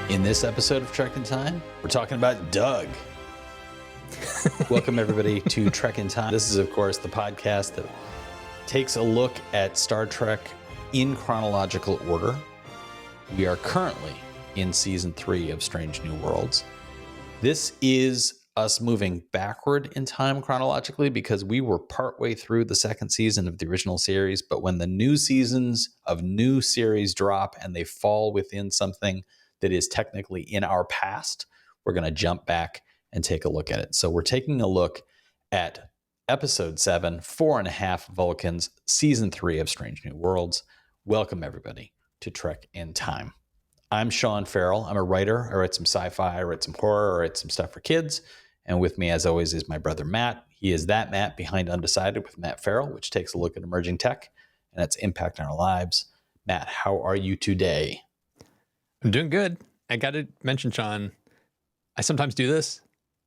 In this episode of Trek in Time, we're talking about Doug. Welcome, everybody, to Trek in Time. This is, of course, the podcast that takes a look at Star Trek in chronological order. We are currently in Season 3 of Strange New Worlds. This is us moving backward in time chronologically because we were partway through the second season of the original series, but when the new seasons of new series drop and they fall within something that is technically in our past, we're going to jump back and take a look at it. So we're taking a look at Episode 7, 4.5 Vulcans, Season 3 of Strange New Worlds. Welcome, everybody, to Trek in Time. I'm Sean Farrell. I'm a writer. I write some sci-fi, I write some horror, I write some stuff for kids. And with me, as always, is my brother, Matt. He is that Matt behind Undecided with Matt Farrell, which takes a look at emerging tech and its impact on our lives. Matt, how are you today? I'm doing good. I got to mention, Sean, I sometimes do this.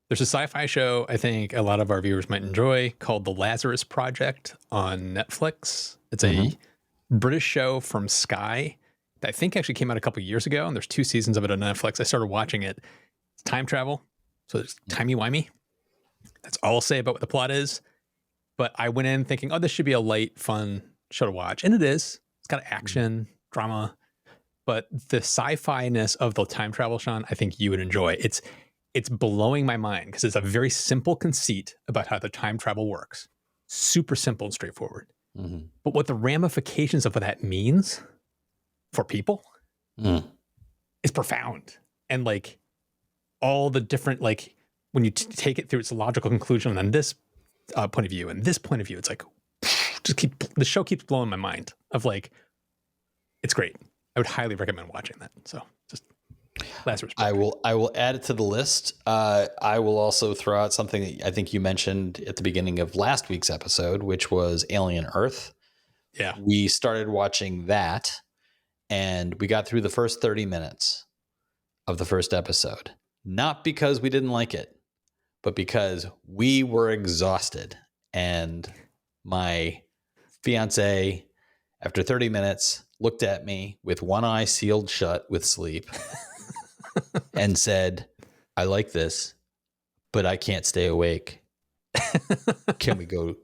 There's a sci-fi show I think a lot of our viewers might enjoy called The Lazarus Project on Netflix. It's a British show from Sky that I think actually came out a couple years ago, and there's 2 seasons of it on Netflix. I started watching it. It's time travel. So it's timey-wimey. That's all I'll say about what the plot is. But I went in thinking, oh, this should be a light, fun show to watch. And it is. It's got action, drama. But the sci-fi-ness of the time travel, Sean, I think you would enjoy. It's blowing my mind because it's a very simple conceit about how the time travel works. Super simple and straightforward. Mm-hmm. But what the ramifications of what that means for people is profound. And like, all the different, like, when you take it through its logical conclusion and then this point of view and this point of view, it's like, the show keeps blowing my mind of like, it's great. I would highly recommend watching that. So just Lazarus. I will add it to the list. I will also throw out something that I think you mentioned at the beginning of last week's episode, which was Alien Earth. Yeah. We started watching that and we got through the first 30 minutes of the first episode. Not because we didn't like it, but because we were exhausted. And my fiance, after 30 minutes, looked at me with one eye sealed shut with sleep and said, I like this, but I can't stay awake. Can we go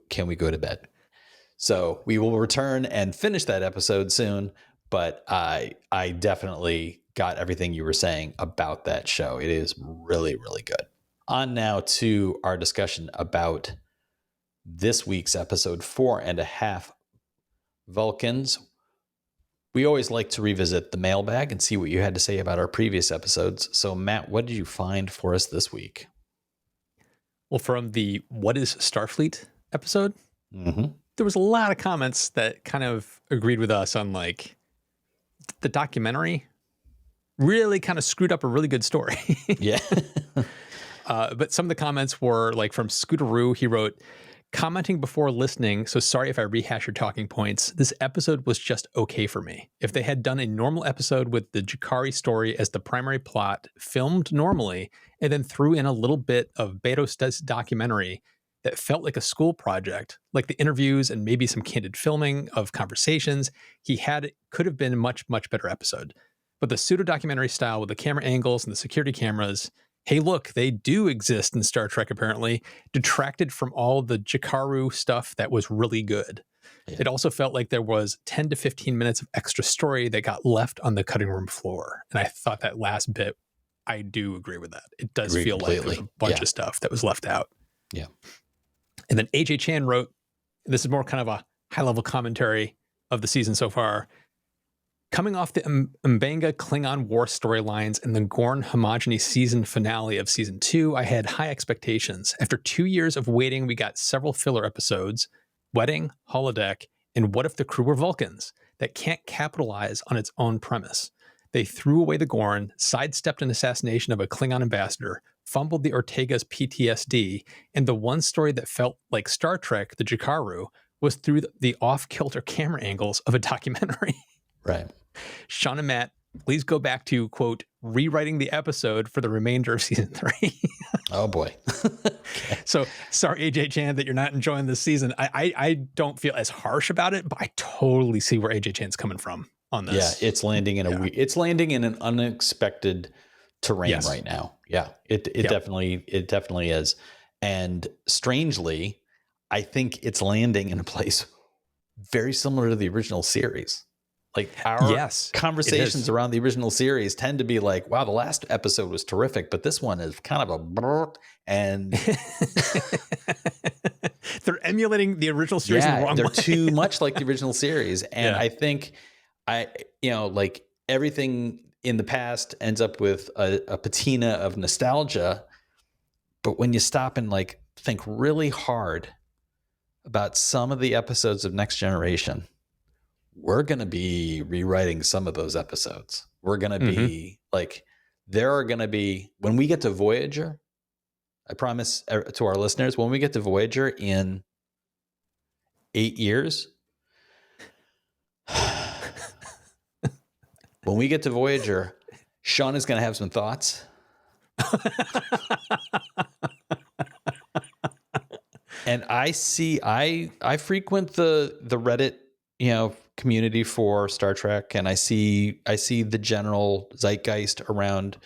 to bed? So we will return and finish that episode soon. But I definitely got everything you were saying about that show. It is really, really good. On now to our discussion about this week's episode 4.5 Vulcans. We always like to revisit the mailbag and see what you had to say about our previous episodes. So Matt, what did you find for us this week? Well, from the What is Starfleet episode, there was a lot of comments that kind of agreed with us on like, the documentary really kind of screwed up a really good story. Yeah. But some of the comments were like from Scooteroo. He wrote, commenting before listening, so sorry if I rehash your talking points. This episode was just okay for me. If they had done a normal episode with the Jakari story as the primary plot, filmed normally, and then threw in a little bit of Beto's documentary that felt like a school project, like the interviews and maybe some candid filming of conversations could have been a much, much better episode. But the pseudo-documentary style with the camera angles and the security cameras, hey, look, they do exist in Star Trek apparently, detracted from all the Jakaru stuff that was really good. Yeah. It also felt like there was 10 to 15 minutes of extra story that got left on the cutting room floor. And I thought that last bit, I do agree with that. It does feel like there's a bunch of stuff that was left out. Yeah. And then AJ Chan wrote, this is more kind of a high-level commentary of the season so far. Coming off the M'Benga Klingon War storylines and the Gorn homogeny season finale of season 2, I had high expectations. After 2 years of waiting, we got several filler episodes, Wedding, Holodeck, and What If the Crew Were Vulcans, that can't capitalize on its own premise. They threw away the Gorn, sidestepped an assassination of a Klingon ambassador, fumbled the Ortega's PTSD, and the one story that felt like Star Trek, the Jakaru, was through the off-kilter camera angles of a documentary. Right. Sean and Matt, please go back to, quote, rewriting the episode for the remainder of season 3. Oh, boy. Okay. So sorry, AJ Chan, that you're not enjoying this season. I don't feel as harsh about it, but I totally see where AJ Chan's coming from on this. Yeah, it's landing in an unexpected terrain Yes. right now. Yeah, it Yep. definitely is. And strangely, I think it's landing in a place very similar to the original series. Like our Yes, it conversations is. around the original series tend to be like, wow, the last episode was terrific, but this one is kind of a brr. And They're emulating the original series in the yeah, wrong they're way. too much like the original series. And Yeah. I think like everything in the past ends up with a patina of nostalgia. But when you stop and like think really hard about some of the episodes of Next Generation, we're going to be rewriting some of those episodes. We're going to Mm-hmm. be like, there are going to be, when we get to Voyager, I promise to our listeners, when we get to Voyager in 8 years, when we get to Voyager, Sean is going to have some thoughts. And I frequent the Reddit, community for Star Trek, and I see the general zeitgeist around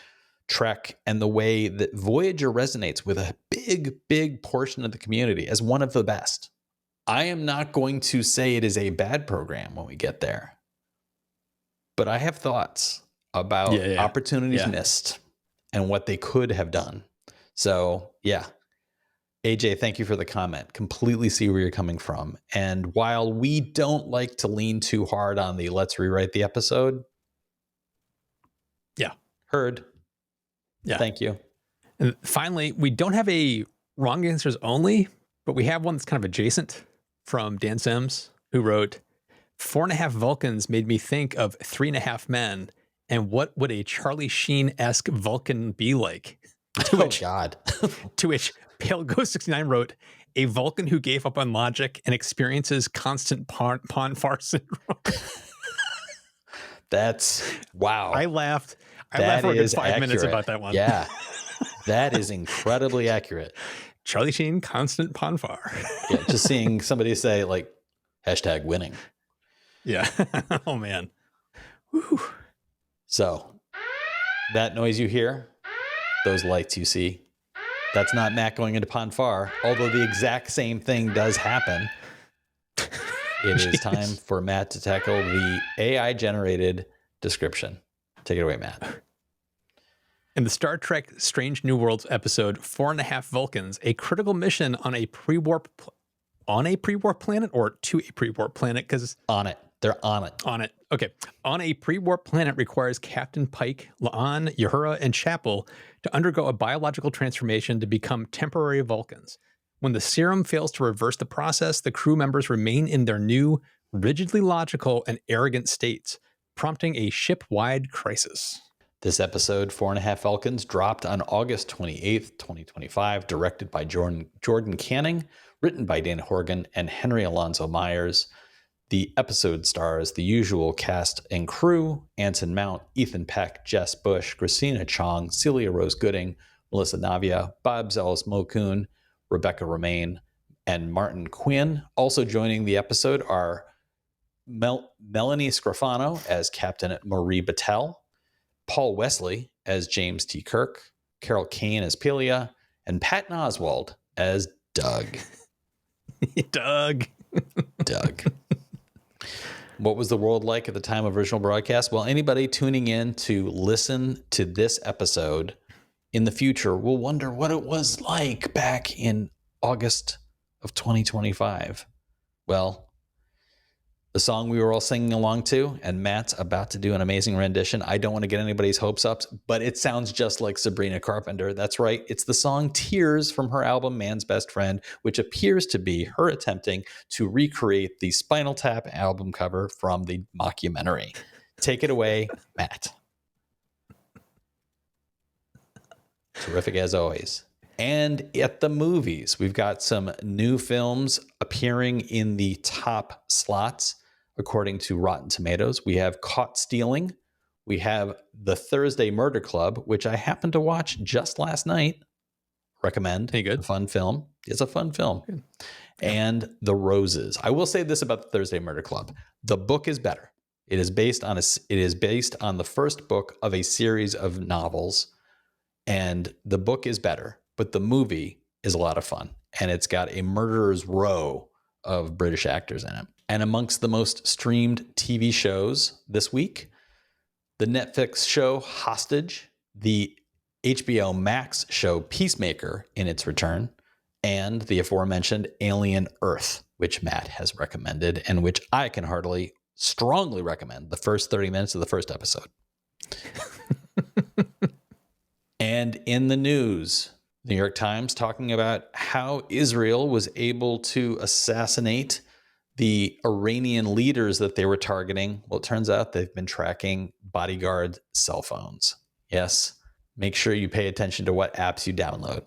Trek and the way that Voyager resonates with a big portion of the community as one of the best. I am not going to say it is a bad program when we get there, but I have thoughts about Yeah. opportunities missed and what they could have done. So, yeah. AJ, thank you for the comment. Completely see where you're coming from. And while we don't like to lean too hard on the let's rewrite the episode. Yeah. Heard. Yeah. Thank you. And finally, we don't have a wrong answers only, but we have one that's kind of adjacent from Dan Sims, who wrote 4.5 Vulcans made me think of 3.5 Men. And what would a Charlie Sheen-esque Vulcan be like? God. To which Pale Ghost 69 wrote, a Vulcan who gave up on logic and experiences constant pawn farce syndrome. That's wow. I laughed for a good 5 minutes about that one. Yeah. That is incredibly accurate. Charlie Sheen, constant pawn far. Yeah, just seeing somebody say like #winning. Yeah. Oh man. Woo. So that noise you hear, those lights you see, that's not Matt going into Ponfar, although the exact same thing does happen. It is time for Matt to tackle the AI generated description. Take it away, Matt. In the Star Trek Strange New Worlds episode 4.5 Vulcans, a critical mission on a pre-warp planet or to a pre-warp planet, because on it. They're on it. On it. Okay. On a pre-warp planet requires Captain Pike, La'an, Uhura, and Chapel to undergo a biological transformation to become temporary Vulcans. When the serum fails to reverse the process, the crew members remain in their new, rigidly logical and arrogant states, prompting a ship-wide crisis. This episode, 4.5 Vulcans, dropped on August 28th, 2025, directed by Jordan Canning, written by Dan Horgan and Henry Alonso Myers. The episode stars the usual cast and crew: Anson Mount, Ethan Peck, Jess Bush, Christina Chong, Celia Rose Gooding, Melissa Navia, Bob Zelis Mokun, Rebecca Romaine, and Martin Quinn. Also joining the episode are Melanie Scrofano as Captain Marie Battelle, Paul Wesley as James T. Kirk, Carol Kane as Pelia, and Patton Oswalt as Doug. Doug. What was the world like at the time of original broadcast? Well, anybody tuning in to listen to this episode in the future will wonder what it was like back in August of 2025. Well, the song we were all singing along to, and Matt's about to do an amazing rendition. I don't want to get anybody's hopes up, but it sounds just like Sabrina Carpenter. That's right. It's the song Tears from her album Man's Best Friend, which appears to be her attempting to recreate the Spinal Tap album cover from the mockumentary. Take it away, Matt. Terrific as always. And at the movies, we've got some new films appearing in the top slots. According to Rotten Tomatoes, we have Caught Stealing. We have The Thursday Murder Club, which I happened to watch just last night. Recommend. Hey, good. A fun film. It's a fun film. Good. And The Roses. I will say this about The Thursday Murder Club. The book is better. It is based on the first book of a series of novels And the book is better, but the movie is a lot of fun. And it's got a murderer's row of British actors in it. And amongst the most streamed TV shows this week, the Netflix show Hostage, the HBO Max show Peacemaker in its return, and the aforementioned Alien Earth, which Matt has recommended and which I can heartily, strongly recommend the first 30 minutes of the first episode. And in the news, New York Times talking about how Israel was able to assassinate the Iranian leaders that they were targeting. Well, it turns out they've been tracking bodyguard cell phones. Yes, make sure you pay attention to what apps you download.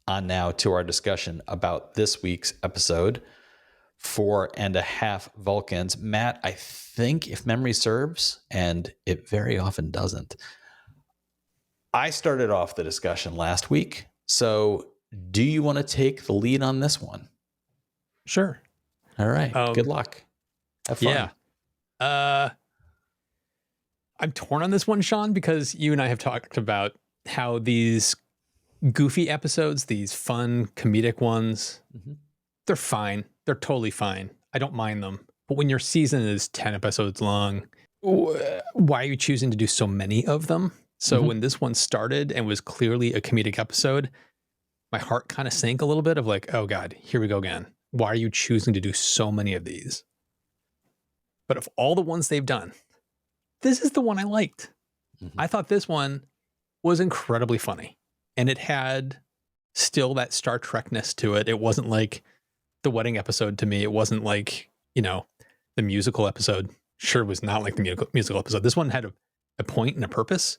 On now to our discussion about this week's episode, 4.5 Vulcans. Matt, I think if memory serves, and it very often doesn't, I started off the discussion last week. So do you want to take the lead on this one? Sure. All right. Good luck. Have fun. Yeah. I'm torn on this one, Sean, because you and I have talked about how these goofy episodes, these fun comedic ones, they're fine. They're totally fine. I don't mind them. But when your season is 10 episodes long, why are you choosing to do so many of them? So when this one started and was clearly a comedic episode, my heart kind of sank a little bit of like, oh God, here we go again. Why are you choosing to do so many of these? But of all the ones they've done, this is the one I liked. I thought this one was incredibly funny. And it had still that Star Trek-ness to it. It wasn't like the wedding episode to me. It wasn't like, the musical episode. Sure was not like the musical episode. This one had a point and a purpose,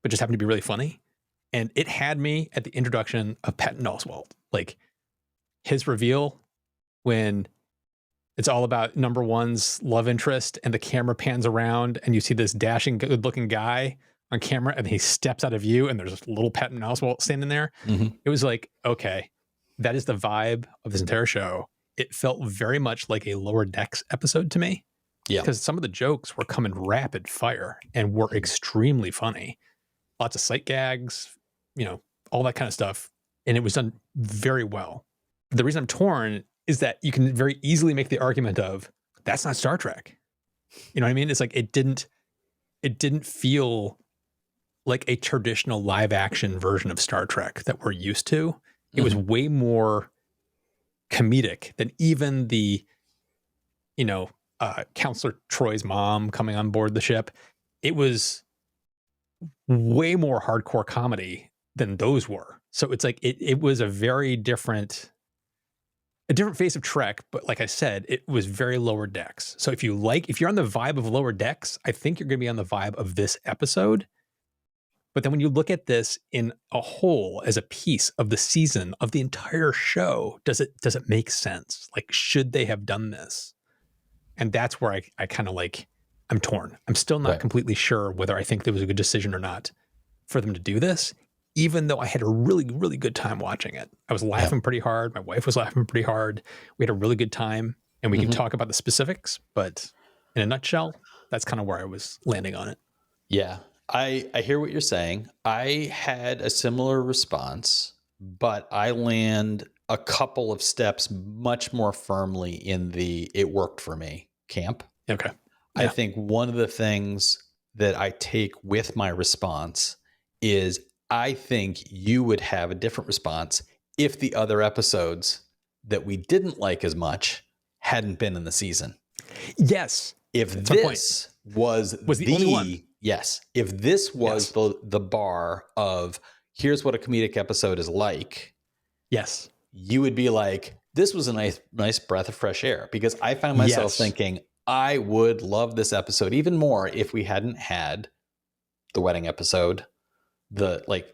but just happened to be really funny. And it had me at the introduction of Patton Oswalt. Like his reveal when it's all about number one's love interest and the camera pans around and you see this dashing, good looking guy on camera and he steps out of view and there's a little Patton Oswalt standing there. It was like, okay, that is the vibe of this entire show. It felt very much like a Lower Decks episode to me. Yeah. Because some of the jokes were coming rapid fire and were extremely funny. Lots of sight gags, all that kind of stuff. And it was done very well. The reason I'm torn is that you can very easily make the argument of that's not Star Trek. You know what I mean? It's like it didn't feel like a traditional live action version of Star Trek that we're used to. It was way more comedic than even the, Counselor Troy's mom coming on board the ship. It was way more hardcore comedy than those were. So it's like it was a very different face of Trek, but like I said, it was very Lower Decks. So if you're on the vibe of Lower Decks, I think you're going to be on the vibe of this episode. But then when you look at this in a whole as a piece of the season of the entire show, does it make sense? Like, should they have done this? And that's where I kind of like, I'm torn. I'm still not completely sure whether I think there was a good decision or not for them to do this, even though I had a really, really good time watching it. I was laughing pretty hard. My wife was laughing pretty hard. We had a really good time, and we can talk about the specifics, but in a nutshell, that's kind of where I was landing on it. Yeah. I hear what you're saying. I had a similar response, but I land a couple of steps much more firmly in the it worked for me camp. Okay. Yeah. I think one of the things that I take with my response is I think you would have a different response if the other episodes that we didn't like as much hadn't been in the season. Yes. If this was the only one. Yes. If this was the bar of here's what a comedic episode is like. Yes. You would be like, this was a nice breath of fresh air, because I found myself thinking I would love this episode even more if we hadn't had the wedding episode, those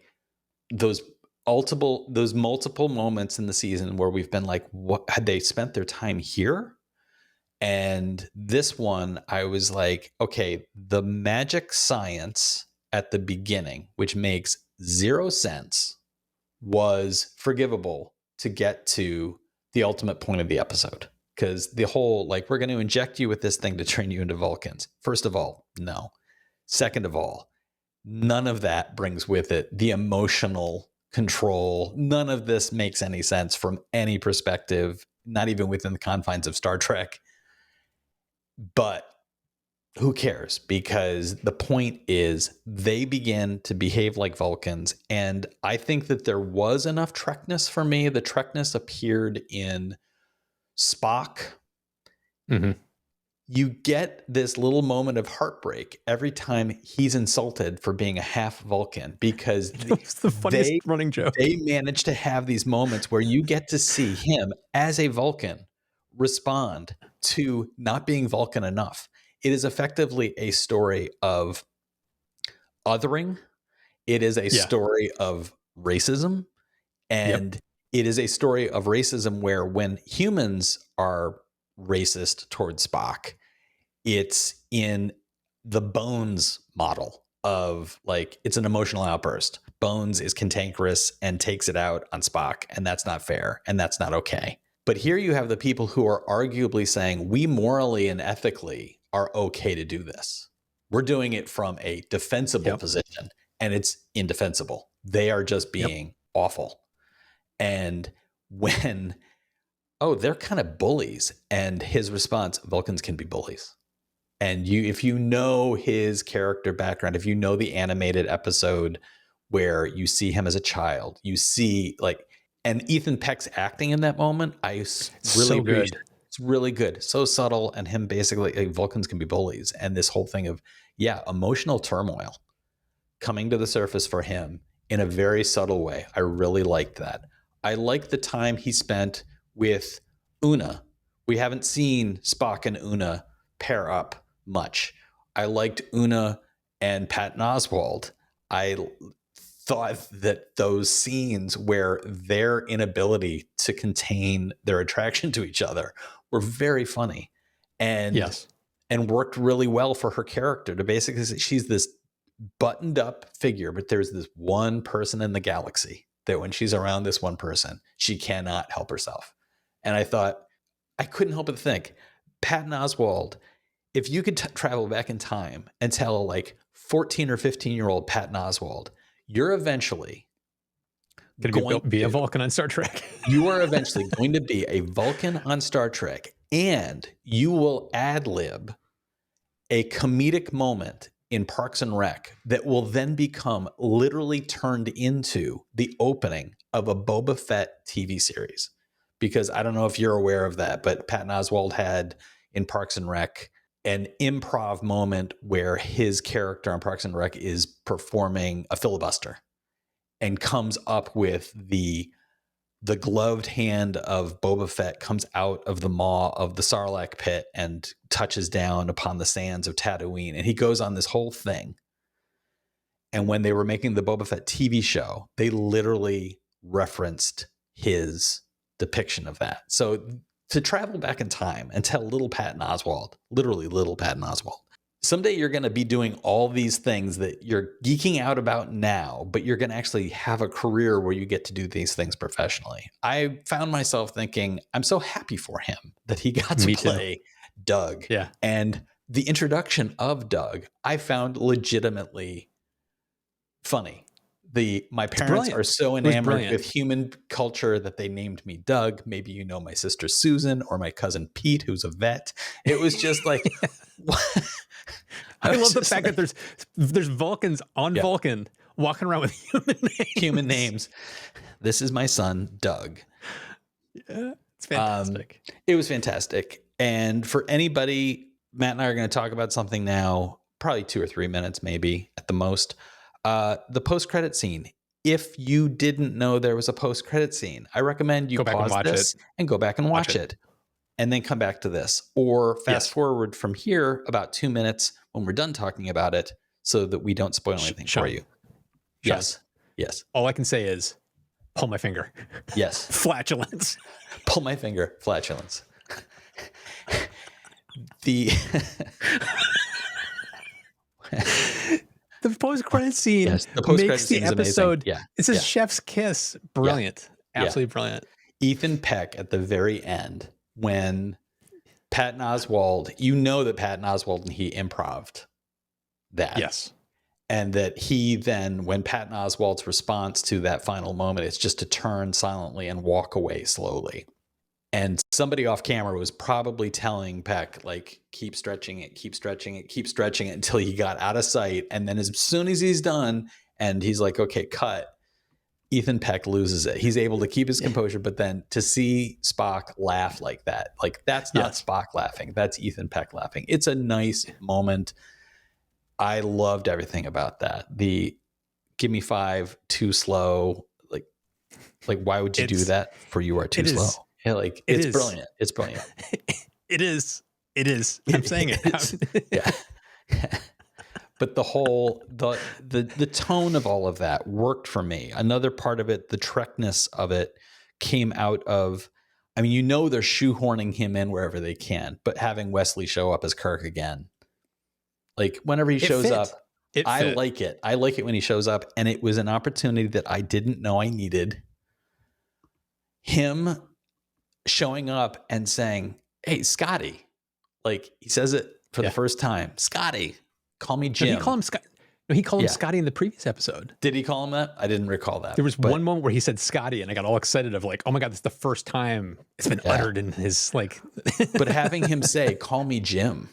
multiple moments in the season where we've been like, what had they spent their time here? And this one, I was like, okay, the magic science at the beginning, which makes zero sense, was forgivable to get to the ultimate point of the episode. Because the whole, like, we're going to inject you with this thing to turn you into Vulcans. First of all, no. Second of all, none of that brings with it the emotional control. None of this makes any sense from any perspective, not even within the confines of Star Trek. But who cares? Because the point is they begin to behave like Vulcans. And I think that there was enough Trekness for me. The Trekness appeared in Spock. Mm-hmm. You get this little moment of heartbreak every time he's insulted for being a half Vulcan, because It's the funniest running joke. they manage to have these moments where you get to see him as a Vulcan respond to not being Vulcan enough. It is effectively a story of othering. It is a story of racism. And it is a story of racism where when humans are racist towards Spock, it's in the Bones model of like, it's an emotional outburst. Bones is cantankerous and takes it out on Spock, and that's not fair and that's not okay. But here you have the people who are arguably saying we morally and ethically are okay to do this. We're doing it from a defensible position, and it's indefensible. They are just being awful. And when, oh, they're kind of bullies. And his response, Vulcans can be bullies. And if you know his character background, if you know the animated episode where you see him as a child, you see like, and Ethan Peck's acting in that moment, really appreciate. It's really good, so subtle, and him basically, like, Vulcans can be bullies, and this whole thing of emotional turmoil coming to the surface for him in a very subtle way. I really liked that. I liked the time he spent with Una. We haven't seen Spock and Una pair up much. I liked Una and Patton Oswalt. I thought that those scenes where their inability to contain their attraction to each other were very funny and worked really well for her character to basically say she's this buttoned up figure, but there's this one person in the galaxy that when she's around this one person, she cannot help herself. And I thought, I couldn't help but think, Patton Oswalt, if you could travel back in time and tell like 14 or 15-year-old Patton Oswalt, you're eventually going to be a Vulcan on Star Trek. You are eventually going to be a Vulcan on Star Trek, and you will ad-lib a comedic moment in Parks and Rec that will then become literally turned into the opening of a Boba Fett TV series. Because I don't know if you're aware of that, but Patton Oswalt had in Parks and Rec an improv moment where his character on Parks and Rec is performing a filibuster and comes up with the gloved hand of Boba Fett comes out of the maw of the Sarlacc pit and touches down upon the sands of Tatooine. And he goes on this whole thing. And when they were making the Boba Fett TV show, they literally referenced his depiction of that. So to travel back in time and tell little Patton Oswalt, literally little Patton Oswalt, someday you're going to be doing all these things that you're geeking out about now, but you're going to actually have a career where you get to do these things professionally. I found myself thinking, I'm so happy for him that he got to play Doug. Yeah. And the introduction of Doug, I found legitimately funny. My parents are so enamored with human culture that they named me Doug. Maybe you know my sister Susan or my cousin Pete, who's a vet. It was just like, I love the fact that there's Vulcans on Vulcan walking around with human names. This is my son, Doug. Yeah, it's fantastic. It was fantastic. And for anybody, Matt and I are going to talk about something now, probably 2 or 3 minutes, maybe at the most. The post-credit scene. If you didn't know there was a post-credit scene, I recommend you pause this and go back and watch it. And then come back to this, or fast forward from here about 2 minutes when we're done talking about it, so that we don't spoil anything for you. Yes. All I can say is pull my finger. Yes. Flatulence. Pull my finger. Flatulence. The post-credit scene makes the episode. It's a chef's kiss. Brilliant. Absolutely brilliant. Ethan Peck at the very end, when Patton Oswalt, you know that Patton Oswalt and he improv'd that. Yes. And that he then, when Patton Oswalt's response to that final moment is just to turn silently and walk away slowly. And somebody off camera was probably telling Peck, like, keep stretching it, keep stretching it, keep stretching it until he got out of sight. And then as soon as he's done and he's like, okay, cut, Ethan Peck loses it. He's able to keep his composure, but then to see Spock laugh like that, like, that's not Spock laughing. That's Ethan Peck laughing. It's a nice moment. I loved everything about that. The give me 5, too slow. Like why would you do that for You Are Too Slow? Yeah, like it's brilliant. It's brilliant. It is. I'm saying it. Yeah. But the tone of all of that worked for me. Another part of it, the Trekness of it, came out of, I mean, they're shoehorning him in wherever they can, but having Wesley show up as Kirk again, like whenever he shows up, I like it. I like it when he shows up, and it was an opportunity that I didn't know I needed. Him showing up and saying, "Hey, Scotty," like he says it for the first time. Scotty, call me Jim. No, he called him Scott. No, he called him Scotty in the previous episode. Did he call him that? I didn't recall that. There was one moment where he said Scotty, and I got all excited of like, oh my God, this is the first time it's been uttered in his like. But having him say, "Call me Jim,"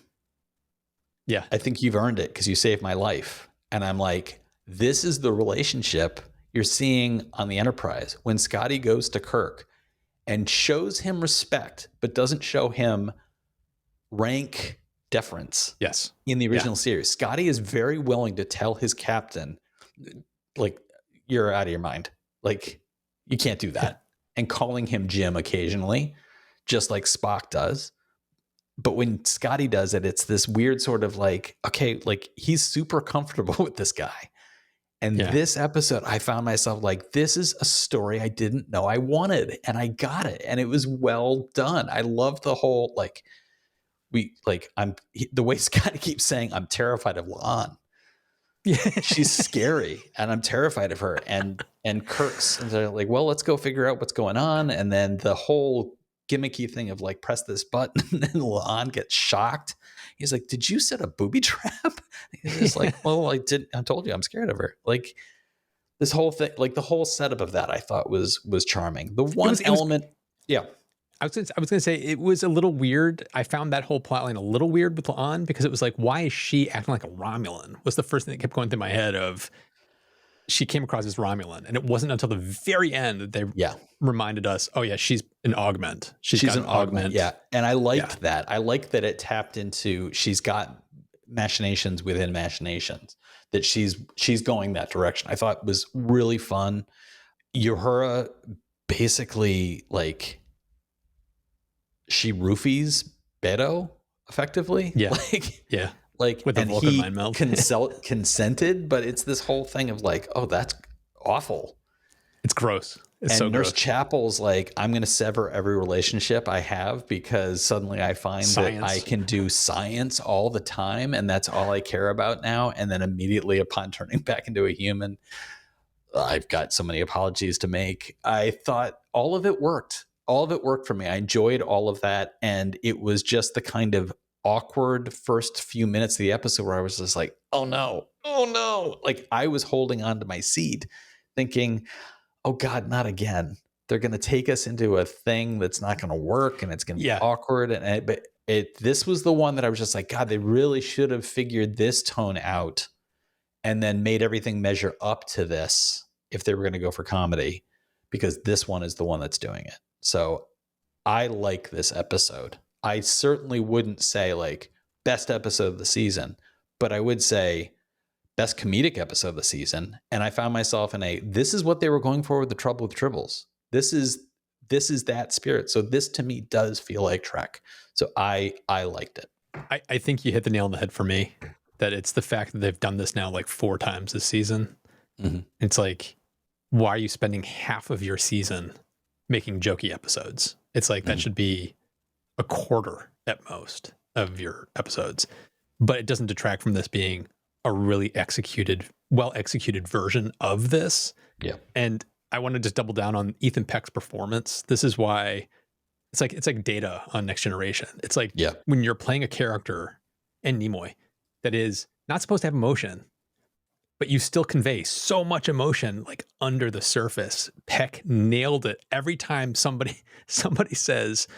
yeah, I think you've earned it because you saved my life. And I'm like, this is the relationship you're seeing on the Enterprise when Scotty goes to Kirk and shows him respect, but doesn't show him rank deference. Yes. In the original series, Scotty is very willing to tell his captain, like, you're out of your mind. Like, you can't do that. And calling him Jim occasionally, just like Spock does. But when Scotty does it, it's this weird sort of like, okay, like he's super comfortable with this guy. And this episode, I found myself like, this is a story I didn't know I wanted, and I got it. And it was well done. I love the whole, like, the way Scotty keeps saying, I'm terrified of La'an. Yeah. She's scary and I'm terrified of her. And Kirk's like, well, let's go figure out what's going on. And then the whole gimmicky thing of like, press this button, and then La'an gets shocked. He's like, did you set a booby trap? He's just like, well, I told you I'm scared of her. Like, this whole thing, like the whole setup of that, I thought was charming. The one element. I was going to say it was a little weird. I found that whole plotline a little weird with La'an because it was like, why is she acting like a Romulan? Was the first thing that kept going through my head of she came across as Romulan. And it wasn't until the very end that they reminded us, oh yeah, she's an augment. She's got an augment. Yeah. And I liked that. I liked that it tapped into, she's got machinations within machinations, that she's going that direction. I thought it was really fun. Uhura basically, like, she roofies Beto effectively. Yeah. Like with the Vulcan mind meld. Consented, but it's this whole thing of like, oh, that's awful. It's gross. It's and so Nurse gross. Chapel's like, I'm going to sever every relationship I have because suddenly I find that I can do science all the time, and that's all I care about now. And then immediately upon turning back into a human, I've got so many apologies to make. I thought all of it worked. All of it worked for me. I enjoyed all of that. And it was just the kind of awkward first few minutes of the episode where I was just like, oh no. Like, I was holding on to my seat thinking, oh God, not again. They're going to take us into a thing that's not going to work, and it's going to be awkward. But this was the one that I was just like, God, they really should have figured this tone out and then made everything measure up to this if they were going to go for comedy, because this one is the one that's doing it. So I like this episode. I certainly wouldn't say like best episode of the season, but I would say best comedic episode of the season. And I found myself in this is what they were going for with The Trouble with Tribbles. This is that spirit. So this to me does feel like Trek. So I liked it. I think you hit the nail on the head for me, that it's the fact that they've done this now like 4 times this season. Mm-hmm. It's like, why are you spending half of your season making jokey episodes? It's like that should be a quarter at most of your episodes, but it doesn't detract from this being a really well executed version of this. Yeah. And I want to just double down on Ethan Peck's performance. This is why it's like Data on Next Generation. It's like when you're playing a character in Nimoy that is not supposed to have emotion, but you still convey so much emotion like under the surface. Peck nailed it every time somebody says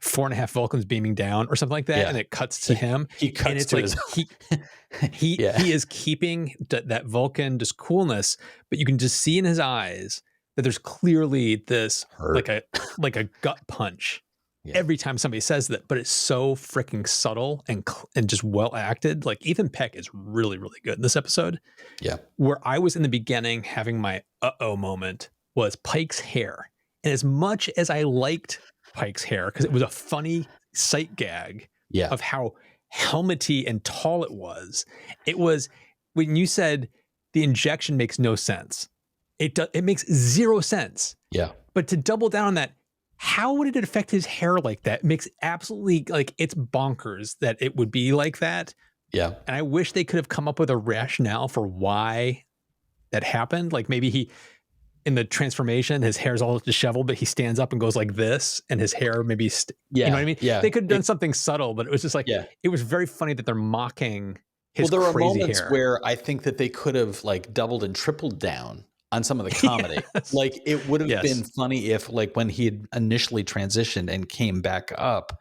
4.5 Vulcans beaming down or something like that, Yeah. and it cuts to him, He and cuts it's to like his Yeah. he is keeping that Vulcan just coolness, but you can just see in his eyes that there's clearly this Hurt. like a gut punch Yeah. every time somebody says that, but it's so freaking subtle and just well acted. Like Ethan Peck is really, really good in this episode. Yeah. Where I was in the beginning having my uh-oh moment was Pike's hair. And as much as I liked Pike's hair, because it was a funny sight gag Yeah. of how helmety and tall it was when you said the injection makes no sense. It makes zero sense. Yeah. But to double down on that, how would it affect his hair like that? It makes absolutely, like, it's bonkers that it would be like that. Yeah. And I wish they could have come up with a rationale for why that happened. Like maybe he, in the transformation, his hair's all disheveled, but he stands up and goes like this, and his hair maybe, you know what I mean? Yeah. They could have done something subtle, but it was just like, Yeah. it was very funny that they're mocking his Well, there are crazy moments hair. where I think that they could have like doubled and tripled down on some of the comedy. Yes. Like it would have Yes. been funny if, like, when he had initially transitioned and came back up,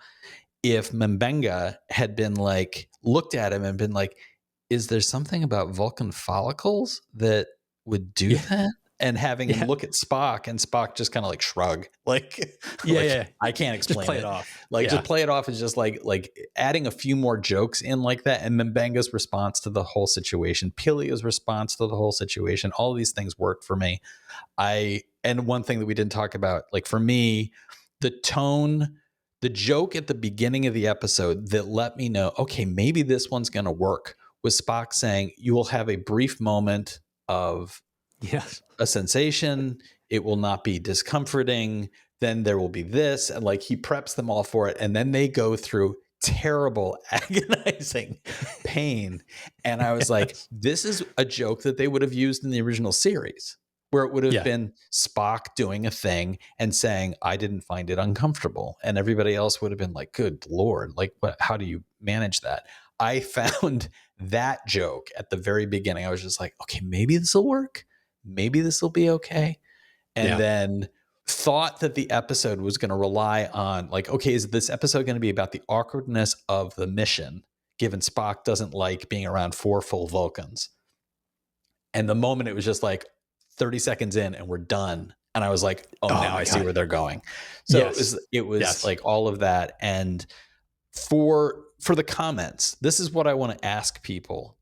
if Mbenga had been like, looked at him and been like, is there something about Vulcan follicles that would do that? And having him look at Spock, and Spock just kind of like shrug, like, I can't explain just play it. it off. Like, just play it off as just like adding a few more jokes in like that. And Mbenga's response to the whole situation, Pelia's response to the whole situation, all of these things worked for me. And one thing that we didn't talk about, like for me, the tone, the joke at the beginning of the episode that let me know, okay, maybe this one's going to work, was Spock saying, you will have a brief moment of a sensation. It will not be discomforting. Then there will be this. And like he preps them all for it. And then they go through terrible, agonizing pain. And I was like, this is a joke that they would have used in the original series, where it would have been Spock doing a thing and saying, I didn't find it uncomfortable. And everybody else would have been like, good Lord, like, how do you manage that? I found that joke at the very beginning. I was just like, okay, maybe this will work. Maybe this will be okay. And then thought that the episode was going to rely on, like, okay, is this episode going to be about the awkwardness of the mission, given Spock doesn't like being around 4 full Vulcans? And the moment it was just like 30 seconds in and we're done. And I was like, oh, now I see where they're going. So it was like all of that. And for the comments, this is what I want to ask people.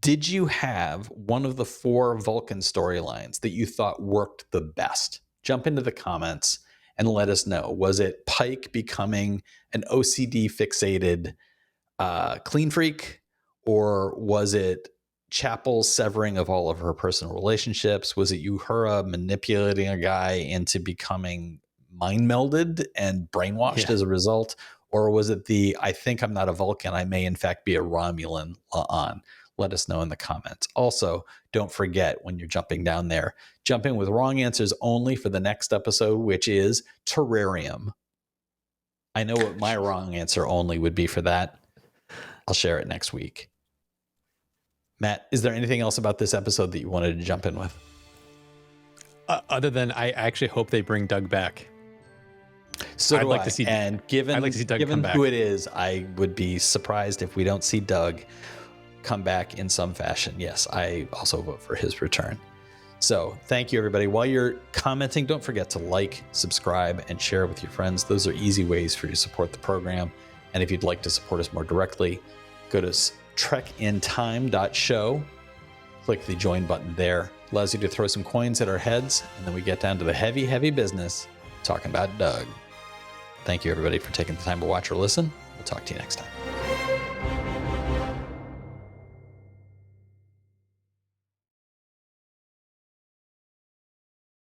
Did you have one of the 4 Vulcan storylines that you thought worked the best? Jump into the comments and let us know. Was it Pike becoming an OCD fixated clean freak? Or was it Chapel's severing of all of her personal relationships? Was it Uhura manipulating a guy into becoming mind melded and brainwashed as a result? Or was it I think I'm not a Vulcan, I may in fact be a Romulan on? Let us know in the comments. Also, don't forget, when you're jumping down there, jump in with wrong answers only for the next episode, which is Terrarium. I know what my wrong answer only would be for that. I'll share it next week. Matt, is there anything else about this episode that you wanted to jump in with? Other than I actually hope they bring Doug back. So I'd like to see, and given, I'd like to see Doug given come back. who it is, I would be surprised if we don't see Doug come back in some fashion. Yes, I also vote for his return. So thank you, everybody. While you're commenting, don't forget to like, subscribe, and share with your friends. Those are easy ways for you to support the program. And if you'd like to support us more directly, go to trekintime.show. Click the join button there. Allows you to throw some coins at our heads, and then we get down to the heavy, heavy business, talking about Doug. Thank you, everybody, for taking the time to watch or listen. We'll talk to you next time.